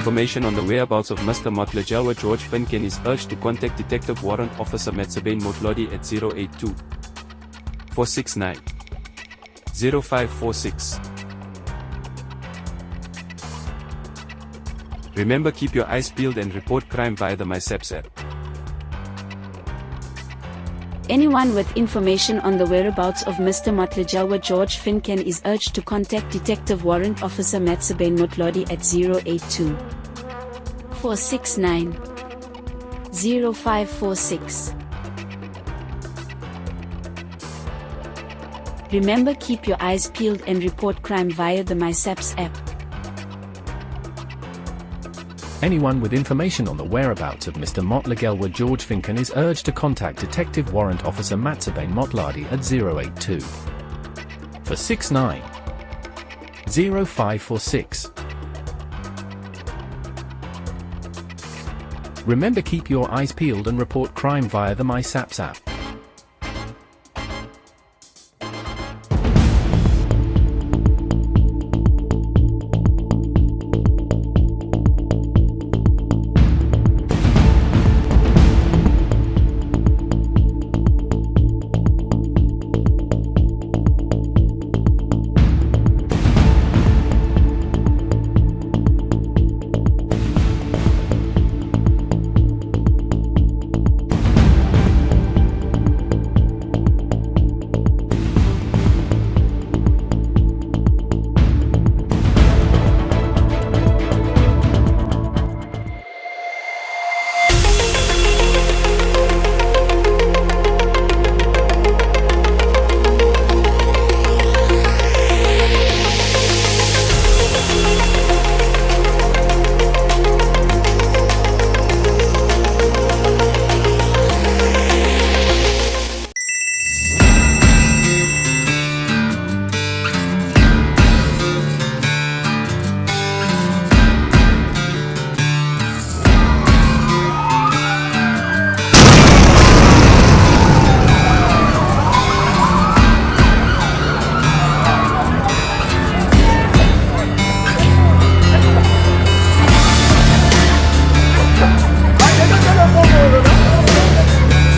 information on the whereabouts of Mr. Matlejawa George Finken is urged to contact Detective Warrant Officer Matsabane Motlodi at 082 469 0546. Remember, keep your eyes peeled and report crime via the MySaps app. Anyone with information on the whereabouts of Mr. Matlejawa George Finken is urged to contact Detective Warrant Officer Matsabane Motlodi at 082 469 0546. Remember, keep your eyes peeled and report crime via the MySaps app. Anyone with information on the whereabouts of Mr. Matlejawa George Finken is urged to contact Detective Warrant Officer Matsabane Motlodi at 082 469 0546. Remember, keep your eyes peeled and report crime via the MySaps app.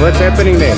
What's happening there?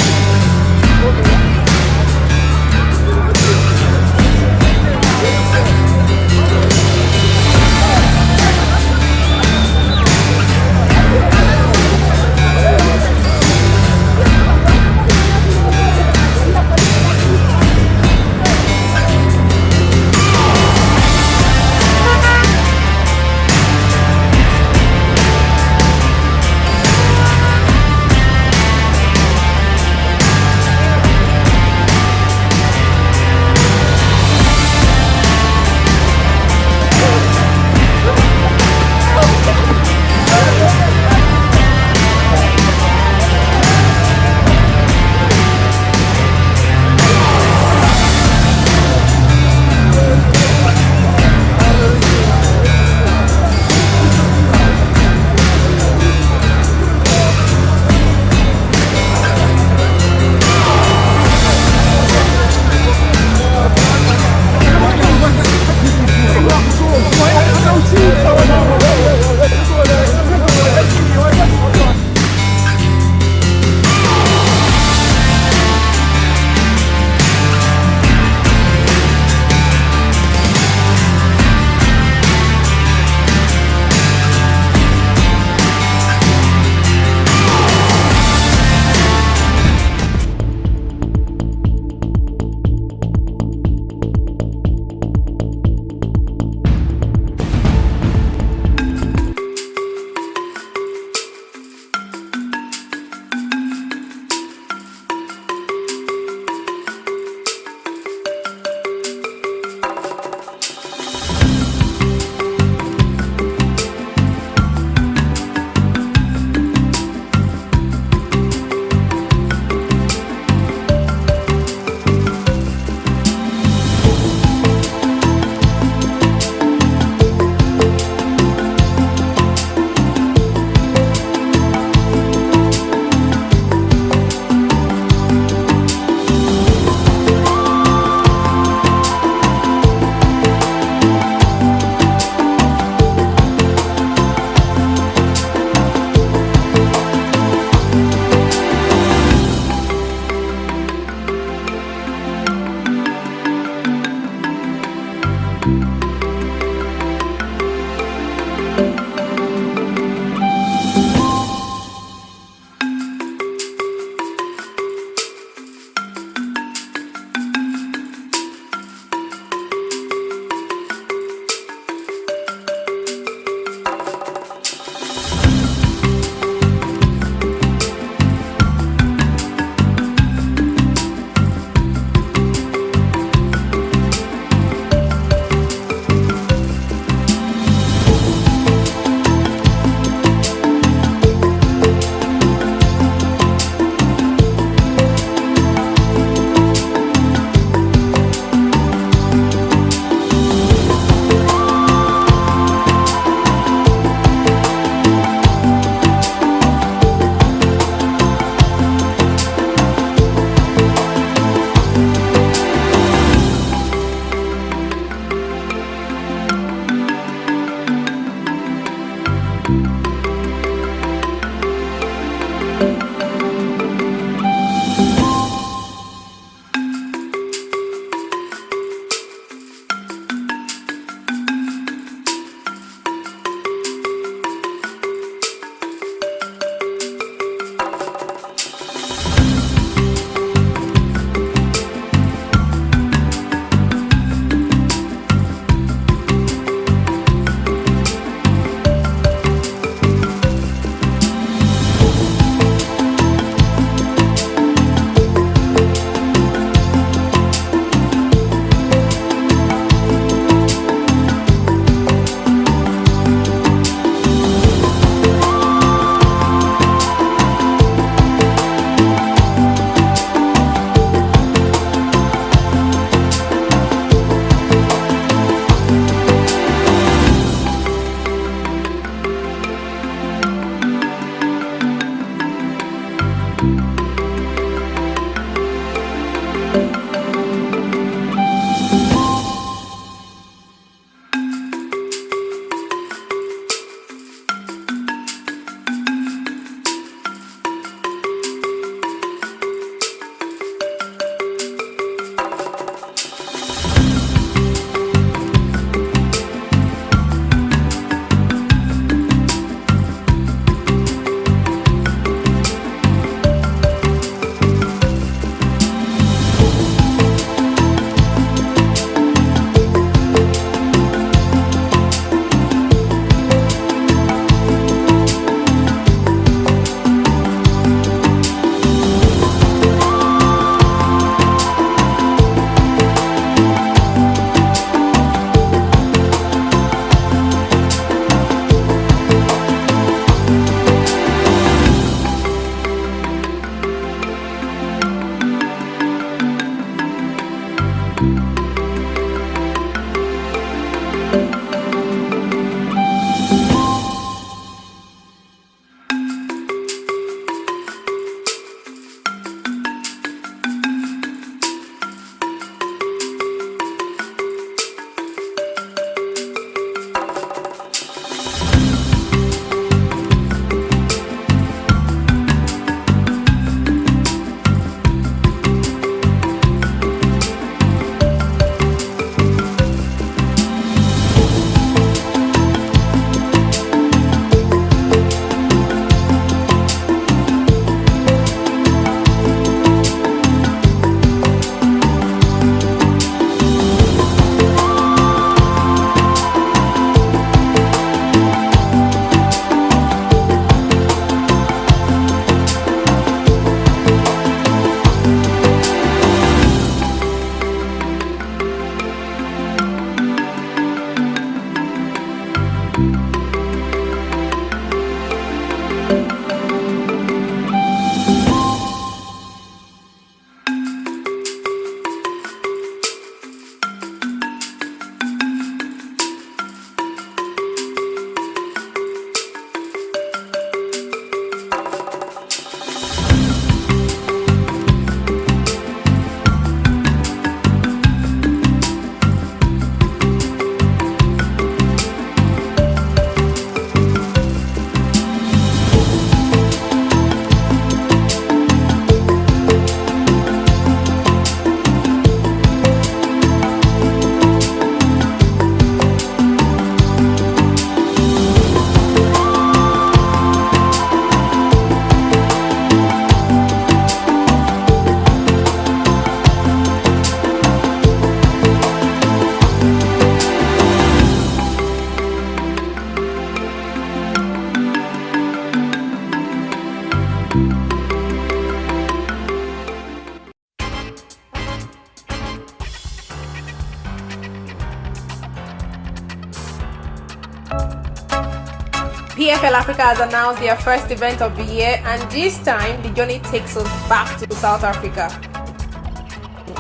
PFL Africa has announced their first event of the year, and this time the journey takes us back to South Africa.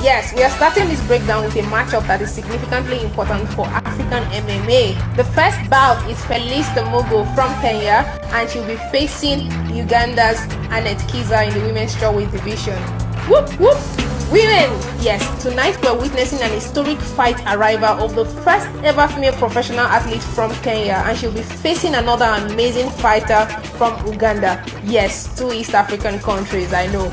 Yes, we are starting this breakdown with a matchup that is significantly important for African MMA. The first bout is Felista Mugo from Kenya, and she'll be facing Uganda's Annette Kiza in the women's strawweight division. Whoop whoop! Women! Yes, tonight we're witnessing an historic fight arrival of the first ever female professional athlete from Kenya, and she'll be facing another amazing fighter from Uganda. Yes, two East African countries, I know.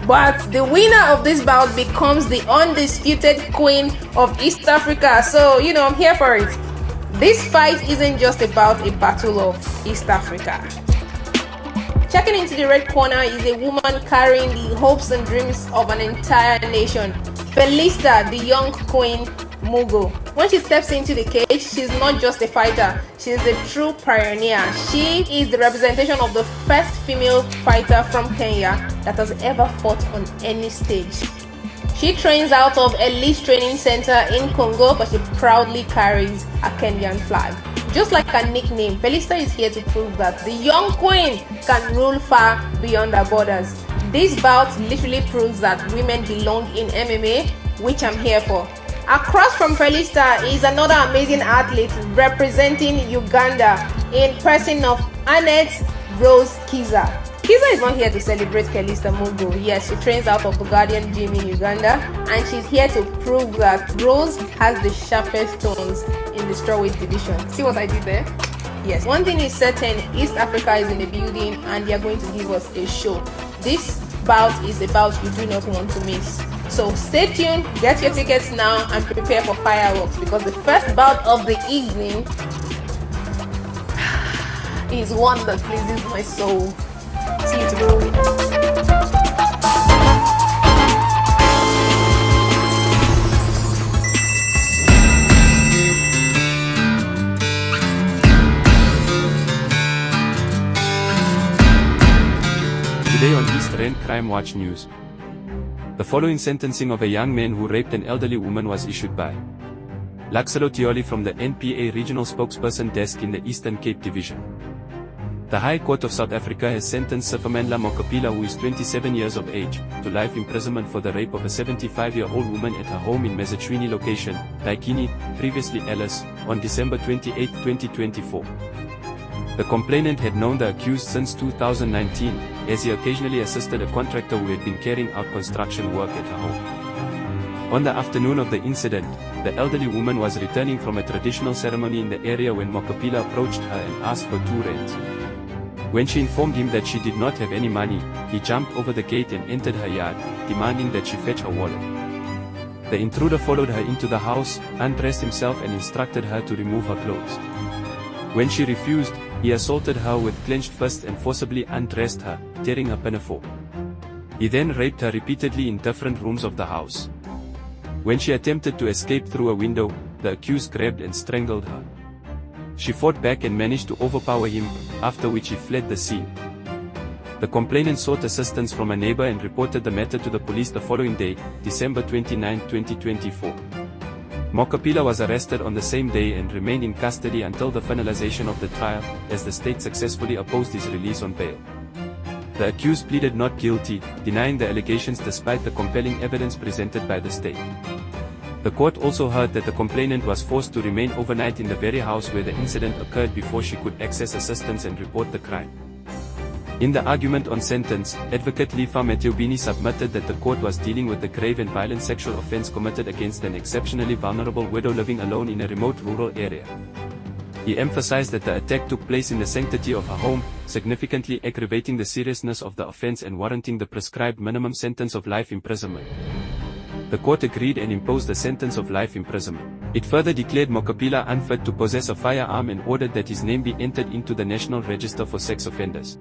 But the winner of this bout becomes the undisputed queen of East Africa. So, I'm here for it. This fight isn't just about a battle of East Africa. Checking into the red corner is a woman carrying the hopes and dreams of an entire nation. Felista, the young queen Mugo. When she steps into the cage, she's not just a fighter, she's a true pioneer. She is the representation of the first female fighter from Kenya that has ever fought on any stage. She trains out of Elite Training Center in Congo, but she proudly carries a Kenyan flag. Just like her nickname, Felista is here to prove that the young queen can rule far beyond her borders. This bout literally proves that women belong in MMA, which I'm here for. Across from Felista is another amazing athlete representing Uganda in person of Annette Rose Kiza. Kiza is not here to celebrate Felista Mugo. Yes, she trains out of the Guardian Gym in Uganda, and she's here to prove that Rose has the sharpest stones in the strawweight division. See what I did there? Yes, one thing is certain, East Africa is in the building and they are going to give us a show. This bout is a bout you do not want to miss. So stay tuned, get your tickets now and prepare for fireworks, because the first bout of the evening is one that pleases my soul. See you tomorrow. Today on East Rand Crime Watch News. The following sentencing of a young man who raped an elderly woman was issued by Laxelo Tioli from the NPA Regional Spokesperson Desk in the Eastern Cape Division. The High Court of South Africa has sentenced Sifamandla Mokapila, who is 27 years of age, to life imprisonment for the rape of a 75-year-old woman at her home in Mezatshwini location, Daikini, previously Alice, on December 28, 2024. The complainant had known the accused since 2019, as he occasionally assisted a contractor who had been carrying out construction work at her home. On the afternoon of the incident, the elderly woman was returning from a traditional ceremony in the area when Mokapila approached her and asked for 2 rands. When she informed him that she did not have any money, he jumped over the gate and entered her yard, demanding that she fetch her wallet. The intruder followed her into the house, undressed himself and instructed her to remove her clothes. When she refused, he assaulted her with clenched fists and forcibly undressed her, tearing her pinafore. He then raped her repeatedly in different rooms of the house. When she attempted to escape through a window, the accused grabbed and strangled her. She fought back and managed to overpower him, after which he fled the scene. The complainant sought assistance from a neighbor and reported the matter to the police the following day, December 29, 2024. Mokapila was arrested on the same day and remained in custody until the finalization of the trial, as the state successfully opposed his release on bail. The accused pleaded not guilty, denying the allegations despite the compelling evidence presented by the state. The court also heard that the complainant was forced to remain overnight in the very house where the incident occurred before she could access assistance and report the crime. In the argument on sentence, Advocate Lifa Matiobini submitted that the court was dealing with the grave and violent sexual offense committed against an exceptionally vulnerable widow living alone in a remote rural area. He emphasized that the attack took place in the sanctity of her home, significantly aggravating the seriousness of the offense and warranting the prescribed minimum sentence of life imprisonment. The court agreed and imposed a sentence of life imprisonment. It further declared Mokapila unfit to possess a firearm and ordered that his name be entered into the National Register for Sex Offenders.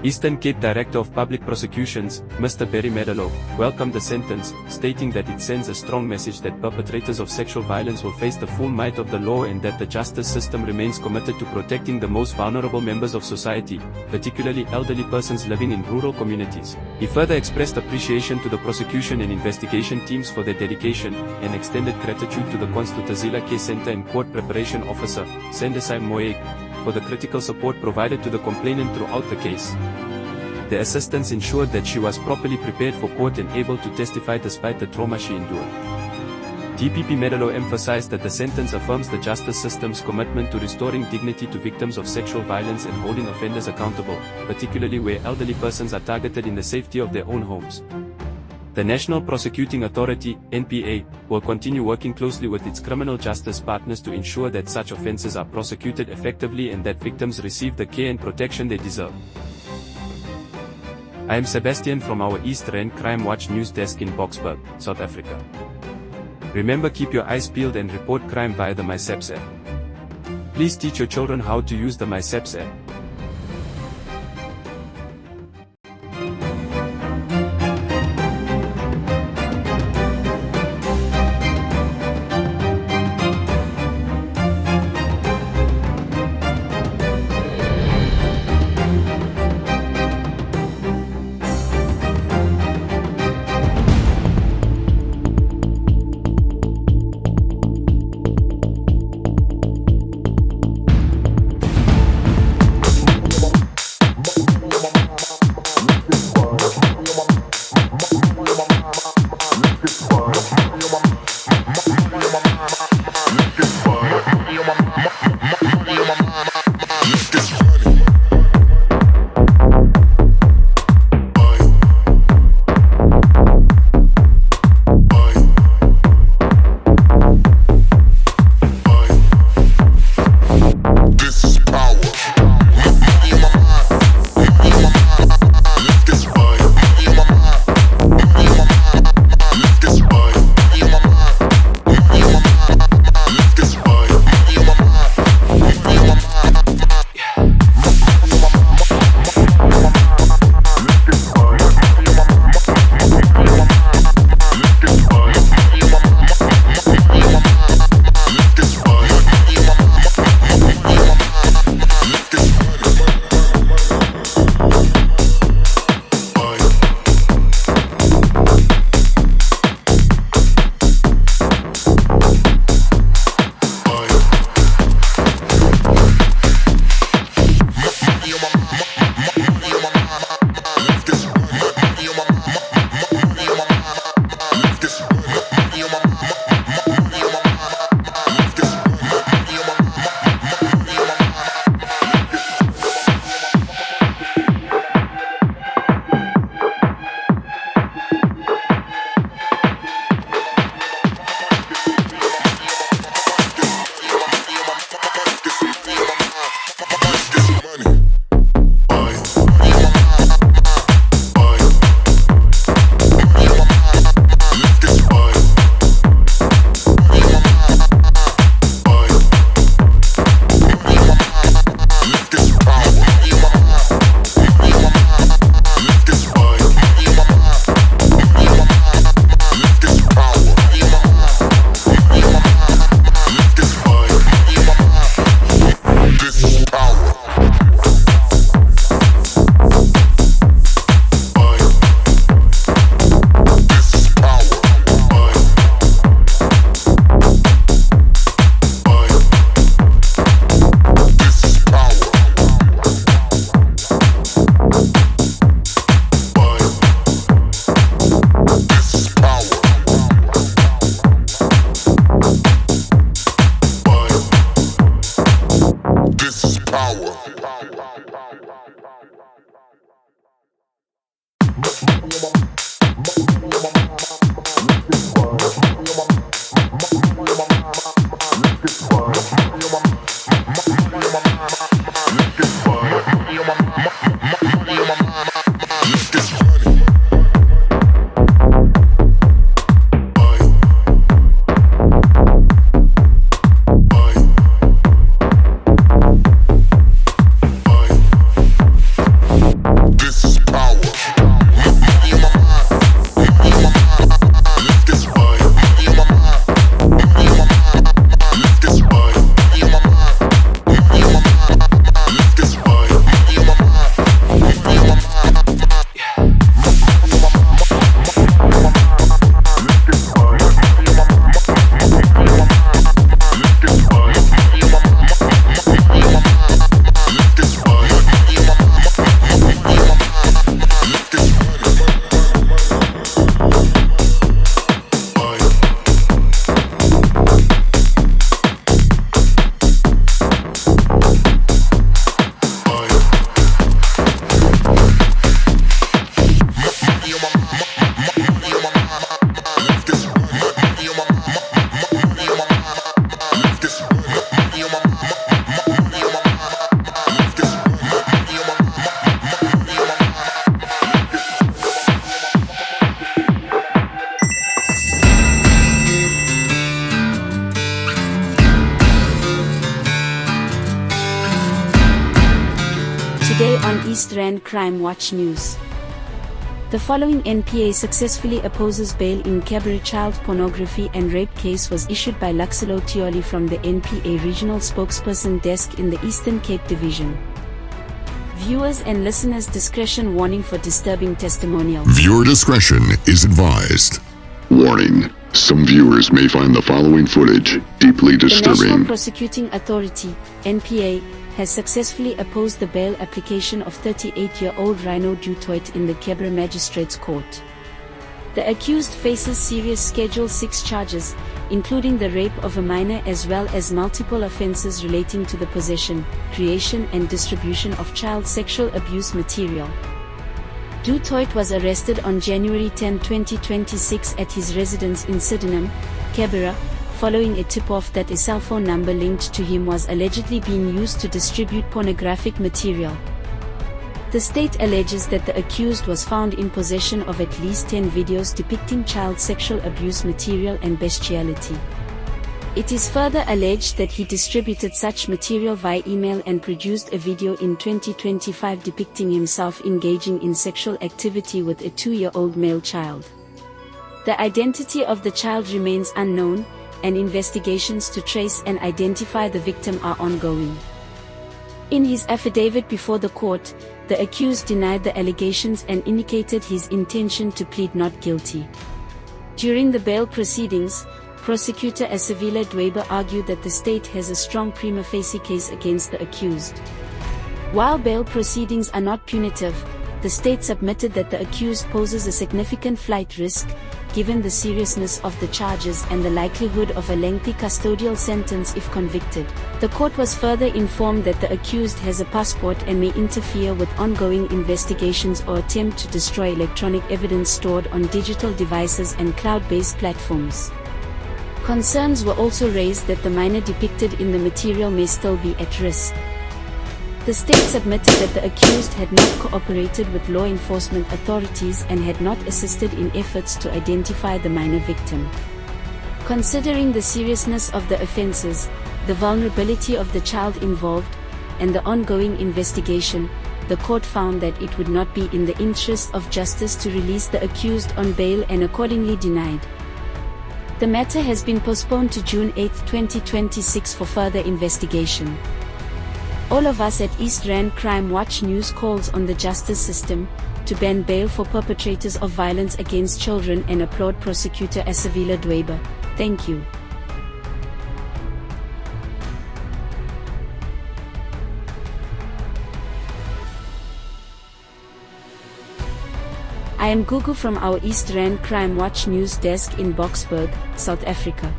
Eastern Cape Director of Public Prosecutions, Mr. Barry Medalo, welcomed the sentence, stating that it sends a strong message that perpetrators of sexual violence will face the full might of the law and that the justice system remains committed to protecting the most vulnerable members of society, particularly elderly persons living in rural communities. He further expressed appreciation to the prosecution and investigation teams for their dedication, and extended gratitude to the Constantazila Case Center and Court Preparation Officer, Sendesai Moek, for the critical support provided to the complainant throughout the case. The assistance ensured that she was properly prepared for court and able to testify despite the trauma she endured. DPP Medelo emphasized that the sentence affirms the justice system's commitment to restoring dignity to victims of sexual violence and holding offenders accountable, particularly where elderly persons are targeted in the safety of their own homes. The National Prosecuting Authority, NPA, will continue working closely with its criminal justice partners to ensure that such offenses are prosecuted effectively and that victims receive the care and protection they deserve. I am Sebastian from our East Rand Crime Watch news desk in Boksburg, South Africa. Remember, keep your eyes peeled and report crime via the MySeps app. Please teach your children how to use the MySeps app. This is power. East Rand Crime Watch News. The following NPA successfully opposes bail in Cabaret child pornography and rape case was issued by Luxelo Tioli from the NPA Regional Spokesperson Desk in the Eastern Cape Division. Viewers and listeners' discretion warning for disturbing testimonials. Viewer discretion is advised. Warning. Some viewers may find the following footage deeply The National disturbing. Prosecuting Authority, NPA, has successfully opposed the bail application of 38-year-old Rhino du Toit in the Cabaret Magistrates Court. The accused faces serious Schedule 6 charges, including the rape of a minor as well as multiple offences relating to the possession, creation and distribution of child sexual abuse material. Du Toit was arrested on January 10, 2026 at his residence in Sydenham, Cabaret, following a tip-off that a cell phone number linked to him was allegedly being used to distribute pornographic material. The state alleges that the accused was found in possession of at least 10 videos depicting child sexual abuse material and bestiality. It is further alleged that he distributed such material via email and produced a video in 2025 depicting himself engaging in sexual activity with a 2-year-old male child. The identity of the child remains unknown, and investigations to trace and identify the victim are ongoing. In his affidavit before the court, the accused denied the allegations and indicated his intention to plead not guilty. During the bail proceedings, Prosecutor Asavila Dweber argued that the state has a strong prima facie case against the accused. While bail proceedings are not punitive, the state submitted that the accused poses a significant flight risk, given the seriousness of the charges and the likelihood of a lengthy custodial sentence if convicted. The court was further informed that the accused has a passport and may interfere with ongoing investigations or attempt to destroy electronic evidence stored on digital devices and cloud-based platforms. Concerns were also raised that the minor depicted in the material may still be at risk. The state submitted that the accused had not cooperated with law enforcement authorities and had not assisted in efforts to identify the minor victim. Considering the seriousness of the offences, the vulnerability of the child involved, and the ongoing investigation, the court found that it would not be in the interest of justice to release the accused on bail and accordingly denied. The matter has been postponed to June 8, 2026 for further investigation. All of us at East Rand Crime Watch News calls on the justice system to ban bail for perpetrators of violence against children and applaud Prosecutor Asavila Dweber. Thank you. I am Gugu from our East Rand Crime Watch News desk in Boksburg, South Africa.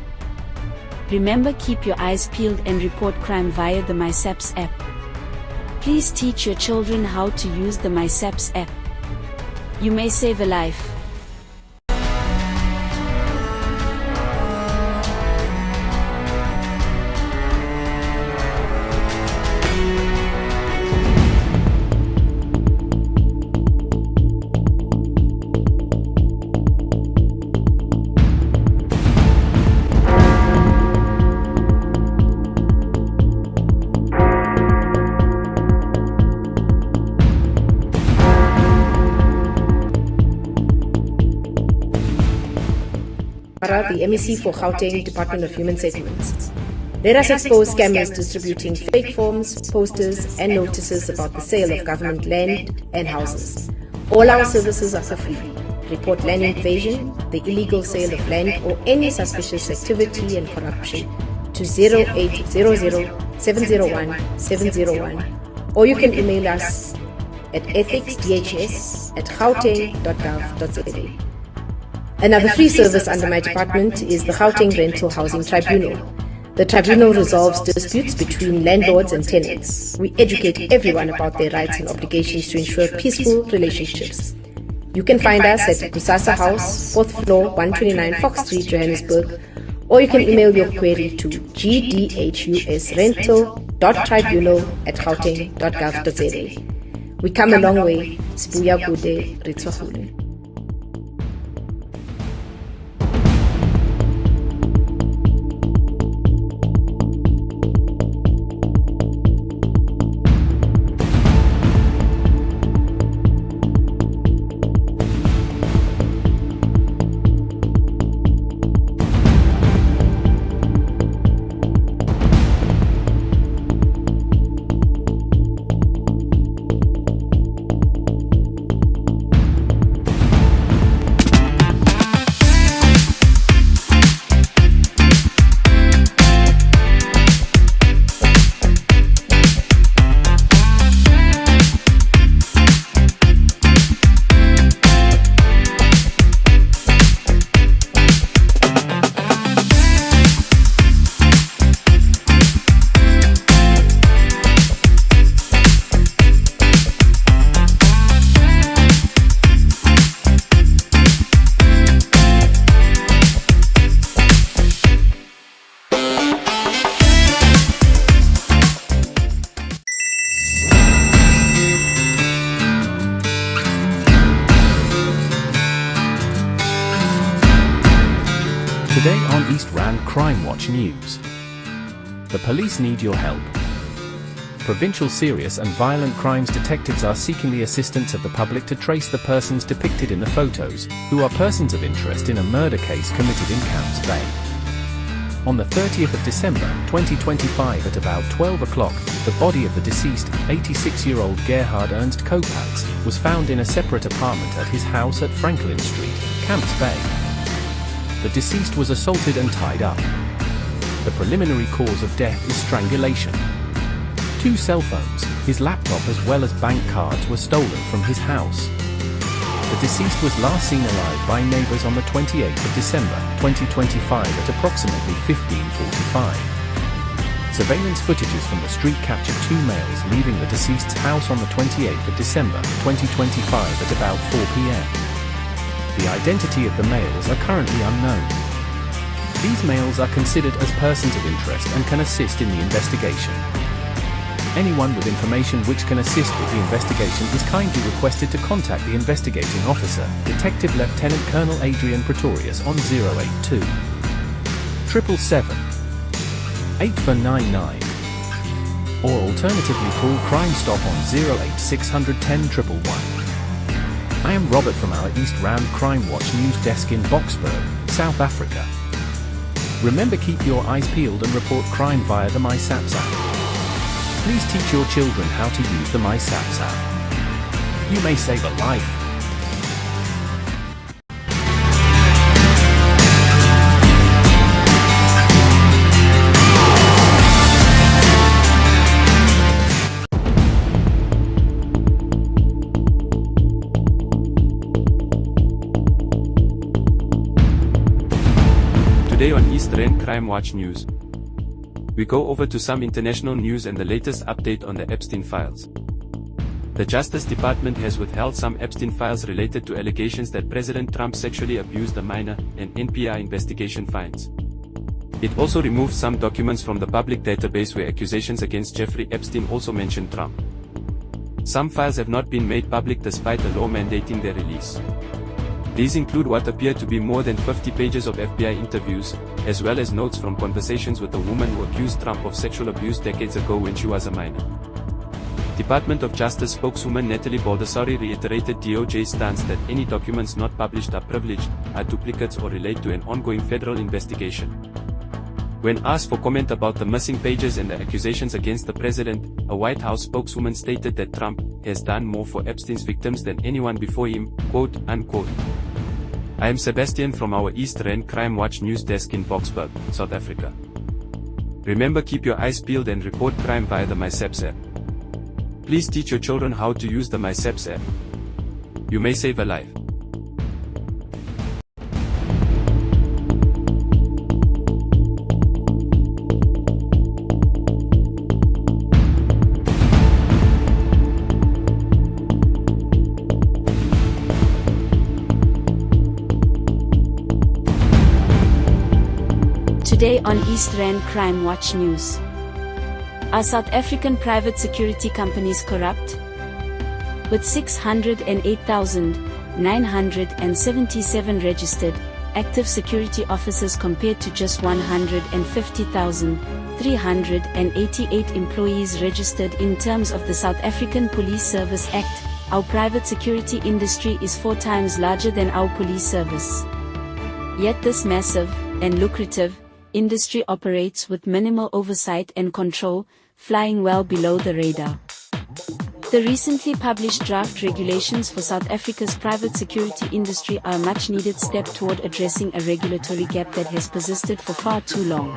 Remember, keep your eyes peeled and report crime via the MySaps app. Please teach your children how to use the MySaps app. You may save a life. The MEC for Gauteng Department of Human Settlements. Let us expose scammers distributing fake forms, posters, and notices about the sale of government land and houses. All our services are for free. Report land invasion, the illegal sale of land, or any suspicious activity and corruption to 0800 701 701, or you can email us at ethicsdhs@gauteng.gov.za. Another free service under my department is the Gauteng Rental Housing Tribunal. The tribunal resolves disputes between landlords and tenants. We educate everyone about their rights and obligations to ensure peaceful relationships. You can find us at Kusasa House, 4th floor, 129 Fox Street, Johannesburg, or you can email your query to gdhusrental.tribunal@gauteng.gov.za. We come a long way. Sibuya kude, Ritswahulu. Today on East Rand Crime Watch News. The police need your help. Provincial serious and violent crimes detectives are seeking the assistance of the public to trace the persons depicted in the photos, who are persons of interest in a murder case committed in Camps Bay. On the 30th of December, 2025 at about 12 o'clock, the body of the deceased, 86-year-old Gerhard Ernst Kopatz, was found in a separate apartment at his house at Franklin Street, Camps Bay. The deceased was assaulted and tied up. The preliminary cause of death is strangulation. 2 cell phones, his laptop as well as bank cards were stolen from his house. The deceased was last seen alive by neighbors on the 28th of December, 2025 at approximately 15:45. Surveillance footages from the street captured 2 males leaving the deceased's house on the 28th of December, 2025 at about 4 p.m. The identity of the males are currently unknown. These males are considered as persons of interest and can assist in the investigation. Anyone with information which can assist with the investigation is kindly requested to contact the investigating officer, Detective Lieutenant Colonel Adrian Pretorius on 082 777 8499, or alternatively call Crime Stop on 08610 111. I am Robert from our East Rand Crime Watch News desk in Boksburg, South Africa. Remember, keep your eyes peeled and report crime via the MySaps app. Please teach your children how to use the MySaps app. You may save a life. Today on East Rand Crime Watch News, we go over to some international news and the latest update on the Epstein files. The Justice Department has withheld some Epstein files related to allegations that President Trump sexually abused a minor, and NPI investigation finds. It also removed some documents from the public database where accusations against Jeffrey Epstein also mentioned Trump. Some files have not been made public despite the law mandating their release. These include what appear to be more than 50 pages of FBI interviews, as well as notes from conversations with a woman who accused Trump of sexual abuse decades ago when she was a minor. Department of Justice spokeswoman Natalie Baldessari reiterated DOJ's stance that any documents not published are privileged, are duplicates or relate to an ongoing federal investigation. When asked for comment about the missing pages and the accusations against the president, a White House spokeswoman stated that Trump has done more for Epstein's victims than anyone before him, quote unquote. I am Sebastian from our East Rand Crime Watch News desk in Boksburg, South Africa. Remember, keep your eyes peeled and report crime via the MySaps app. Please teach your children how to use the MySaps app. You may save a life. Today on East Rand Crime Watch News. Are South African private security companies corrupt? With 608,977 registered, active security officers compared to just 150,388 employees registered in terms of the South African Police Service Act, our private security industry is 4 times larger than our police service. Yet this massive and lucrative industry operates with minimal oversight and control, flying well below the radar. The recently published draft regulations for South Africa's private security industry are a much-needed step toward addressing a regulatory gap that has persisted for far too long.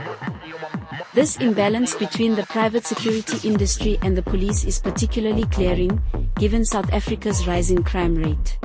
This imbalance between the private security industry and the police is particularly glaring, given South Africa's rising crime rate.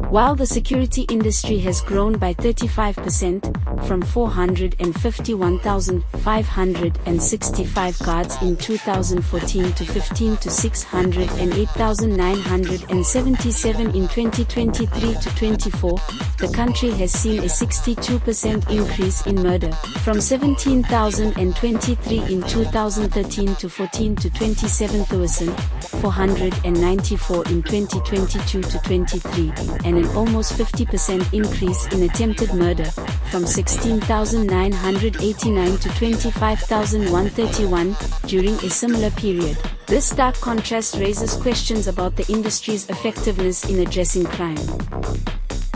While the security industry has grown by 35%, from 451,565 guards in 2014 to 15 to 608,977 in 2023 to 24, the country has seen a 62% increase in murder, from 17,023 in 2013 to 14 to 27,494 in 2022 to 23, and an almost 50% increase in attempted murder, from 16,989 to 25,131 during a similar period. This stark contrast raises questions about the industry's effectiveness in addressing crime.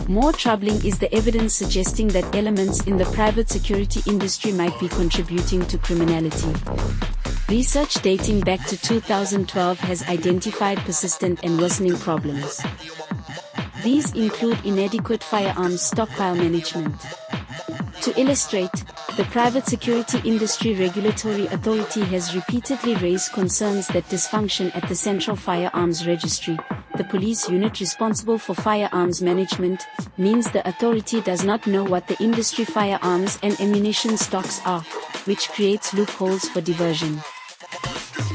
More troubling is the evidence suggesting that elements in the private security industry might be contributing to criminality. Research dating back to 2012 has identified persistent and worsening problems. These include inadequate firearms stockpile management. To illustrate, the Private Security Industry Regulatory Authority has repeatedly raised concerns that dysfunction at the Central Firearms Registry, the police unit responsible for firearms management, means the authority does not know what the industry firearms and ammunition stocks are, which creates loopholes for diversion.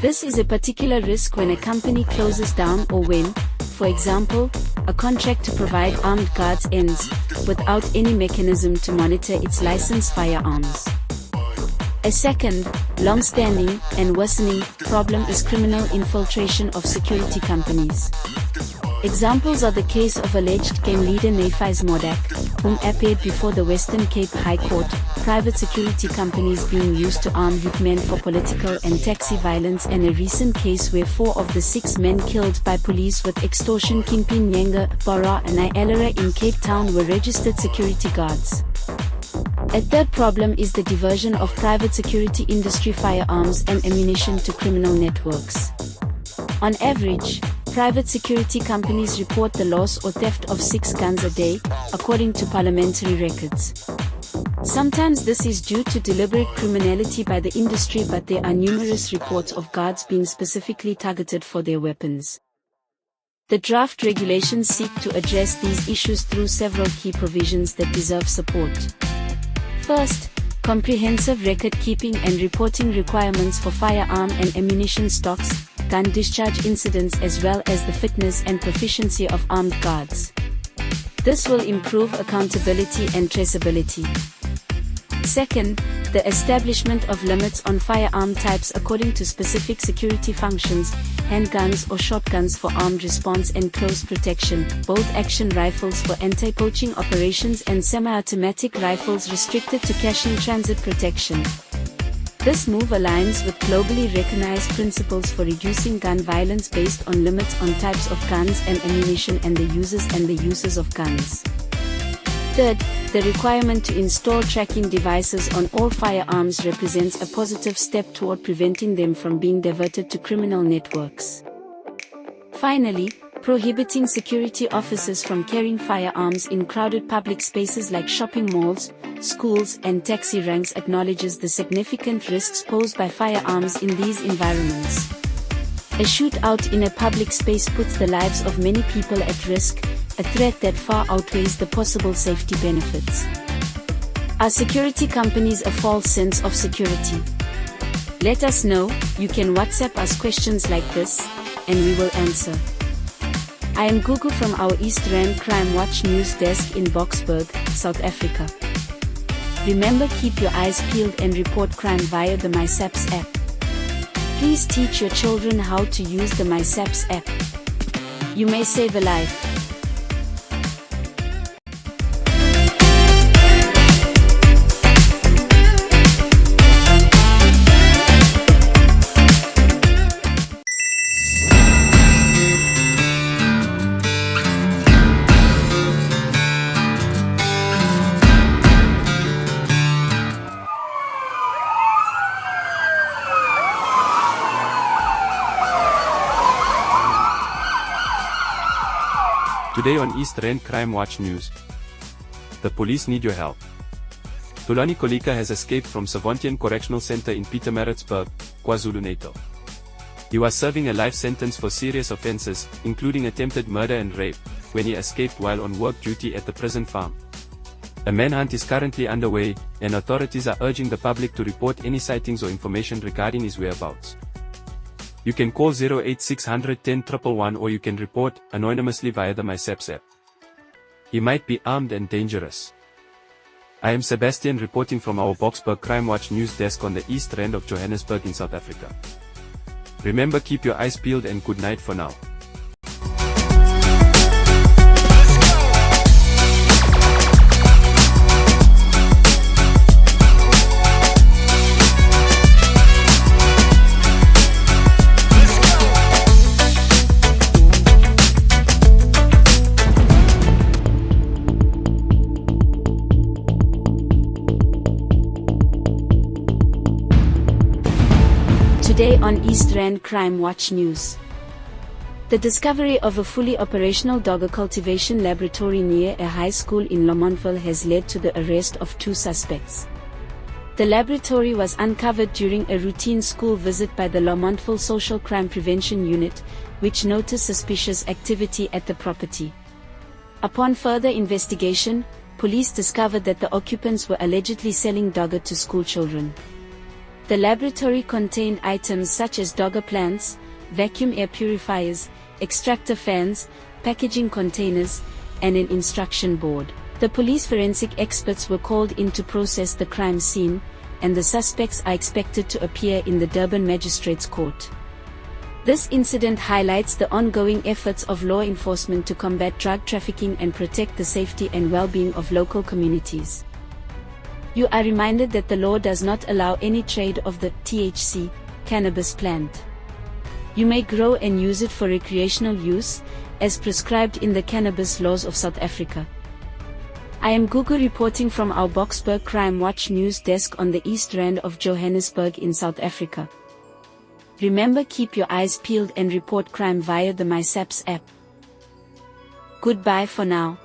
This is a particular risk when a company closes down or when, for example, a contract to provide armed guards ends, without any mechanism to monitor its licensed firearms. A second, long-standing, and worsening, problem is criminal infiltration of security companies. Examples are the case of alleged gang leader Nafis Modak, whom appeared before the Western Cape High Court, private security companies being used to arm hitmen for political and taxi violence, and a recent case where 4 of the 6 men killed by police with extortion kingpin Nyanga, Bara and Ialera in Cape Town were registered security guards. A third problem is the diversion of private security industry firearms and ammunition to criminal networks. On average, private security companies report the loss or theft of 6 guns a day, according to parliamentary records. Sometimes this is due to deliberate criminality by the industry, but there are numerous reports of guards being specifically targeted for their weapons. The draft regulations seek to address these issues through several key provisions that deserve support. First, comprehensive record-keeping and reporting requirements for firearm and ammunition stocks, gun discharge incidents, as well as the fitness and proficiency of armed guards. This will improve accountability and traceability. Second, the establishment of limits on firearm types according to specific security functions, handguns or shotguns for armed response and close protection, bolt-action rifles for anti-poaching operations, and semi-automatic rifles restricted to cash-in-transit protection. This move aligns with globally recognized principles for reducing gun violence based on limits on types of guns and ammunition and the uses of guns. Third, the requirement to install tracking devices on all firearms represents a positive step toward preventing them from being diverted to criminal networks. Finally, prohibiting security officers from carrying firearms in crowded public spaces like shopping malls, schools, and taxi ranks acknowledges the significant risks posed by firearms in these environments. A shootout in a public space puts the lives of many people at risk, a threat that far outweighs the possible safety benefits. Are security companies a false sense of security? Let us know. You can WhatsApp us questions like this, and we will answer. I am Gugu from our East Rand Crime Watch news desk in Boksburg, South Africa. Remember, keep your eyes peeled and report crime via the MySaps app. Please teach your children how to use the MySaps app. You may save a life. Today on East Rand Crime Watch News. The police need your help. Thulani Kolika has escaped from Savontian Correctional Center in Pietermaritzburg, KwaZulu-Natal. He was serving a life sentence for serious offenses, including attempted murder and rape, when he escaped while on work duty at the prison farm. A manhunt is currently underway, and authorities are urging the public to report any sightings or information regarding his whereabouts. You can call 08600 10 111 or you can report anonymously via the MySaps app. He might be armed and dangerous. I am Sebastian reporting from our Boksburg Crime Watch news desk on the East Rand of Johannesburg in South Africa. Remember, keep your eyes peeled and good night for now. Today on East Rand Crime Watch News. The discovery of a fully operational dogger cultivation laboratory near a high school in Lamontville has led to the arrest of 2 suspects. The laboratory was uncovered during a routine school visit by the Lamontville Social Crime Prevention Unit, which noticed suspicious activity at the property. Upon further investigation, police discovered that the occupants were allegedly selling dogger to school children. The laboratory contained items such as dogger plants, vacuum air purifiers, extractor fans, packaging containers, and an instruction board. The police forensic experts were called in to process the crime scene, and the suspects are expected to appear in the Durban Magistrates Court. This incident highlights the ongoing efforts of law enforcement to combat drug trafficking and protect the safety and well-being of local communities. You are reminded that the law does not allow any trade of the THC cannabis plant. You may grow and use it for recreational use, as prescribed in the cannabis laws of South Africa. I am Gugu reporting from our Boksburg Crime Watch news desk on the East Rand of Johannesburg in South Africa. Remember, keep your eyes peeled and report crime via the MySAPS app. Goodbye for now.